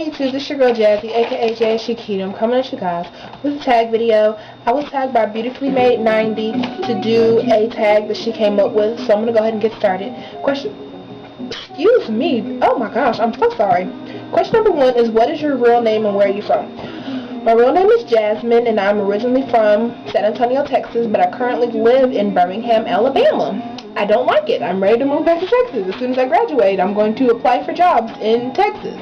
Hey YouTube, this is your girl Jazzy, aka jsuqt. I'm coming at you guys with a tag video. I was tagged by BeautifullyMade90 to do a tag that she came up with, so I'm going to go ahead and get started. Excuse me, oh my gosh, I'm so sorry. Question number 1 is, what is your real name and where are you from? My real name is Jasmine, and I'm originally from San Antonio, Texas, but I currently live in Birmingham, Alabama. I don't like it. I'm ready to move back to Texas. As soon as I graduate, I'm going to apply for jobs in Texas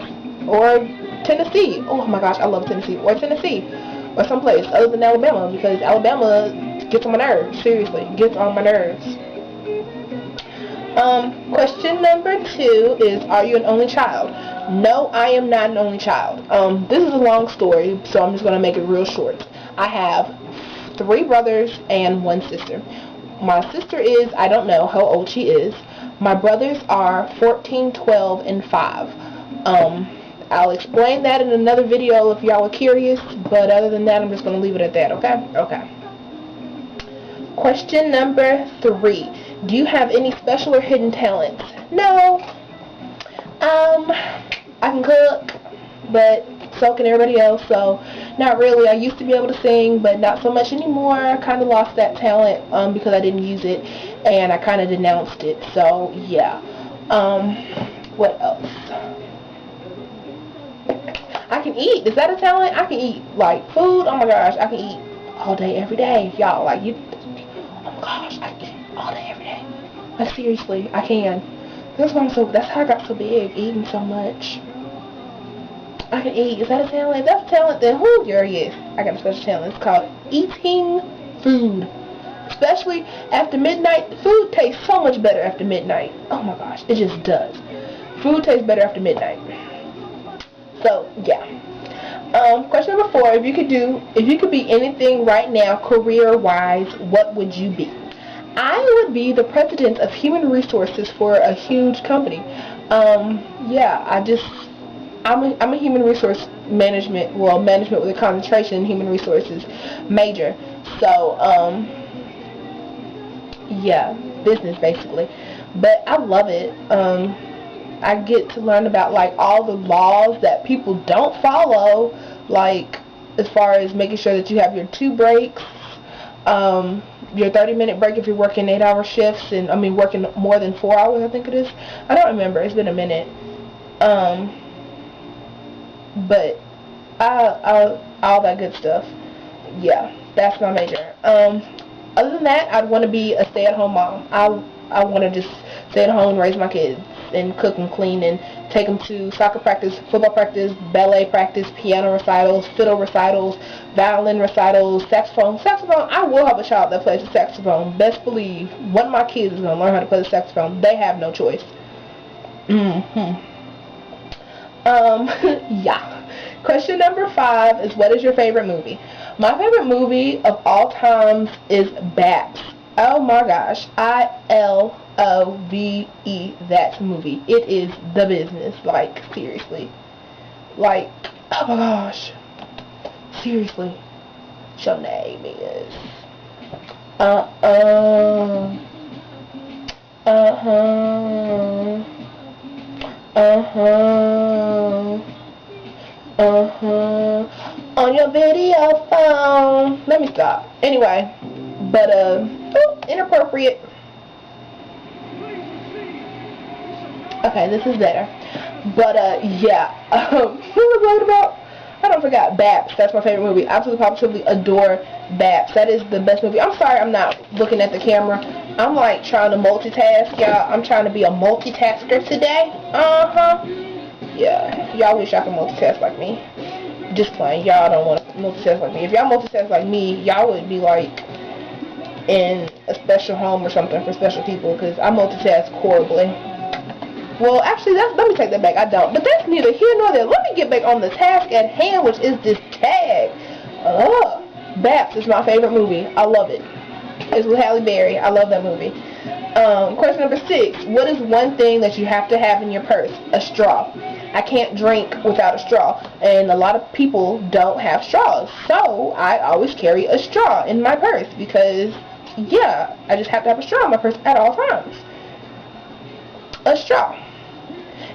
or Tennessee. Oh my gosh, I love Tennessee. Or Tennessee. Or someplace other than Alabama, because Alabama gets on my nerves. Seriously, gets on my nerves. Question number 2 is, are you an only child? No, I am not an only child. This is a long story, so I'm just going to make it real short. I have 3 brothers and 1 sister. My sister is, I don't know how old she is. My brothers are 14, 12, and 5. I'll explain that in another video if y'all are curious, but other than that, I'm just going to leave it at that, okay? Okay. Question number 3. Do you have any special or hidden talents? No. I can cook, but so can everybody else, so not really. I used to be able to sing, but not so much anymore. I kind of lost that talent because I didn't use it, and I kind of denounced it, so yeah. What else? I can eat. Is that a talent? I can eat, like, food. Oh my gosh, I can eat all day, every day. Y'all, like, you, oh my gosh, I can eat all day, every day. Like, seriously, I can. That's how I got so big, eating so much. I can eat. Is that a talent? If that's a talent, then who? Yes, I got a special talent. It's called eating food. Especially after midnight. Food tastes so much better after midnight. Oh my gosh, it just does. Food tastes better after midnight. So yeah. Question number 4: if you could be anything right now, career-wise, what would you be? I would be the president of human resources for a huge company. Yeah, I'm a human resource management with a concentration in human resources major. So, yeah, business basically. But I love it. I get to learn about, like, all the laws that people don't follow, like, as far as making sure that you have your 2 breaks, your 30-minute break if you're working 8-hour shifts, and working more than 4 hours, I think it is. I don't remember. It's been a minute. But all that good stuff. Yeah, that's my major. Other than that, I'd want to be a stay-at-home mom. I want to just stay at home and raise my kids and cook and clean and take them to soccer practice, football practice, ballet practice, piano recitals, fiddle recitals, violin recitals, saxophone. I will have a child that plays the saxophone. Best believe one of my kids is going to learn how to play the saxophone. They have no choice. Yeah. Question number 5 is, what is your favorite movie? My favorite movie of all times is Baps. Oh my gosh. ILOVE, that movie. It is the business. Like, seriously. Like, oh my gosh. Seriously. Your name is. On your video phone. Let me stop. Anyway, but inappropriate. Okay, this is better. But yeah. What was I about? I don't forgot. Baps. That's my favorite movie. Absolutely, positively adore Baps. That is the best movie. I'm sorry, I'm not looking at the camera. I'm like trying to multitask, y'all. I'm trying to be a multitasker today. Yeah. Y'all wish I could multitask like me. Just playing. Y'all don't want to multitask like me. If y'all multitask like me, y'all would be like in a special home or something for special people, because I multitask horribly. Well, actually, let me take that back. I don't. But that's neither here nor there. Let me get back on the task at hand, which is this tag. Baps is my favorite movie. I love it. It's with Halle Berry. I love that movie. Question number 6. What is one thing that you have to have in your purse? A straw. I can't drink without a straw. And a lot of people don't have straws. So, I always carry a straw in my purse because, yeah, I just have to have a straw in my purse at all times. A straw.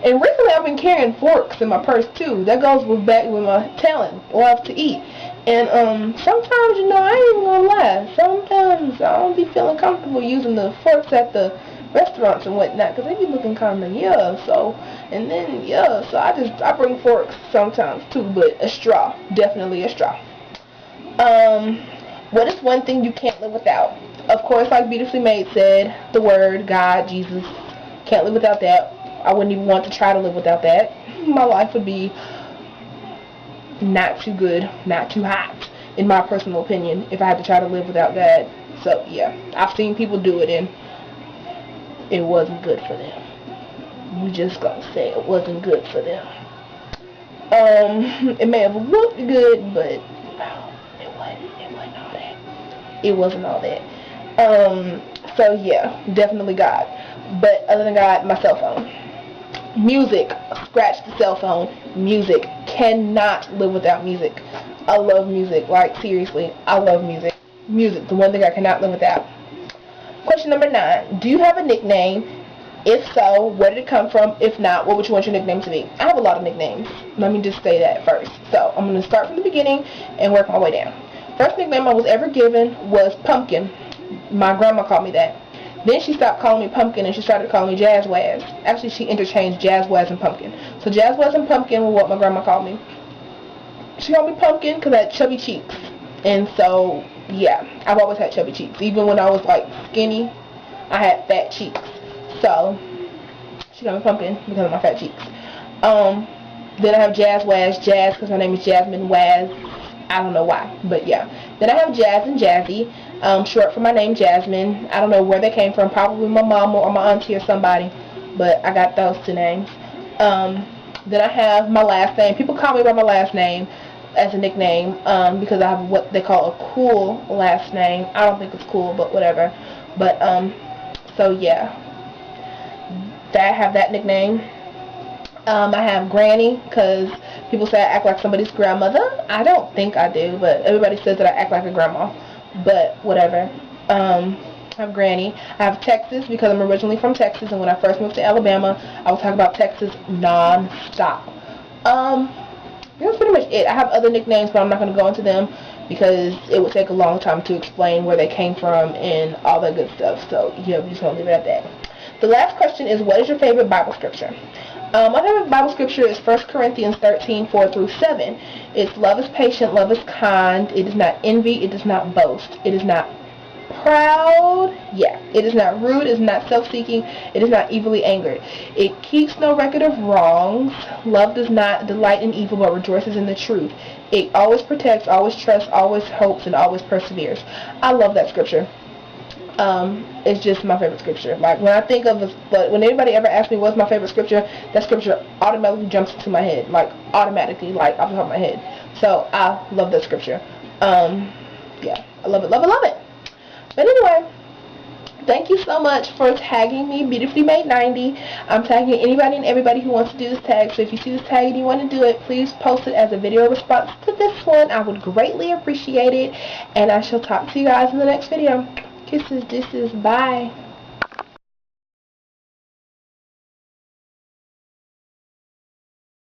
And recently I've been carrying forks in my purse too. That goes back with my talent, love to eat. And sometimes, you know, I ain't even gonna lie, sometimes I don't be feeling comfortable using the forks at the restaurants and whatnot, because they be looking kind of, so, and then, so I bring forks sometimes too, but a straw, definitely a straw. What is one thing you can't live without? Of course, like Beautifully Made said, the Word, God, Jesus, can't live without that. I wouldn't even want to try to live without that. My life would be not too good, not too hot, in my personal opinion, if I had to try to live without that. So, yeah, I've seen people do it, and it wasn't good for them. We just gonna say it wasn't good for them. It may have looked good, but no, it wasn't all that. It wasn't all that. So yeah, definitely God. But other than God, my cell phone. Music, scratch the cell phone. Music, cannot live without music. I love music, like seriously, I love music. Music, the one thing I cannot live without. Question number 9, do you have a nickname? If so, where did it come from? If not, what would you want your nickname to be? I have a lot of nicknames. Let me just say that first. So, I'm going to start from the beginning and work my way down. First nickname I was ever given was Pumpkin. My grandma called me that. Then she stopped calling me Pumpkin and she started calling me Jazz Waz. Actually, she interchanged Jazz Waz and Pumpkin. So Jazz Waz and Pumpkin were what my grandma called me. She called me Pumpkin because I had chubby cheeks. And so, yeah, I've always had chubby cheeks. Even when I was like skinny, I had fat cheeks. So, she called me Pumpkin because of my fat cheeks. Then I have Jazz Waz, Jazz because my name is Jasmine Waz. I don't know why, but yeah. Then I have Jazz and Jazzy, short for my name Jasmine. I don't know where they came from, probably my mom or my auntie or somebody, but I got those 2 names. Then I have my last name. People call me by my last name as a nickname because I have what they call a cool last name. I don't think it's cool, but whatever. But so yeah, I have that nickname. I have Granny because people say I act like somebody's grandmother. I don't think I do, but everybody says that I act like a grandma. But whatever. I have Granny. I have Texas because I'm originally from Texas, and when I first moved to Alabama, I was talking about Texas non-stop. That's pretty much it. I have other nicknames, but I'm not going to go into them because it would take a long time to explain where they came from and all that good stuff. So yeah, we just going to leave it at that. The last question is, what is your favorite Bible scripture? My favorite Bible scripture is 1 Corinthians 13:4-7. It's love is patient, love is kind, it does not envy, it does not boast, it is not proud, it is not rude, it is not self-seeking, it is not evilly angered. It keeps no record of wrongs. Love does not delight in evil, but rejoices in the truth. It always protects, always trusts, always hopes, and always perseveres. I love that scripture. It's just my favorite scripture. Like when I think of it, but when anybody ever asks me what's my favorite scripture, that scripture automatically jumps into my head, like automatically, like off the top of my head. So I love that scripture. Yeah, I love it, love it, love it. But anyway, thank you so much for tagging me, BeautifullyMade90. I'm tagging anybody and everybody who wants to do this tag. So if you see this tag and you want to do it, please post it as a video response to this one. I would greatly appreciate it. And I shall talk to you guys in the next video. Kisses, disses, bye.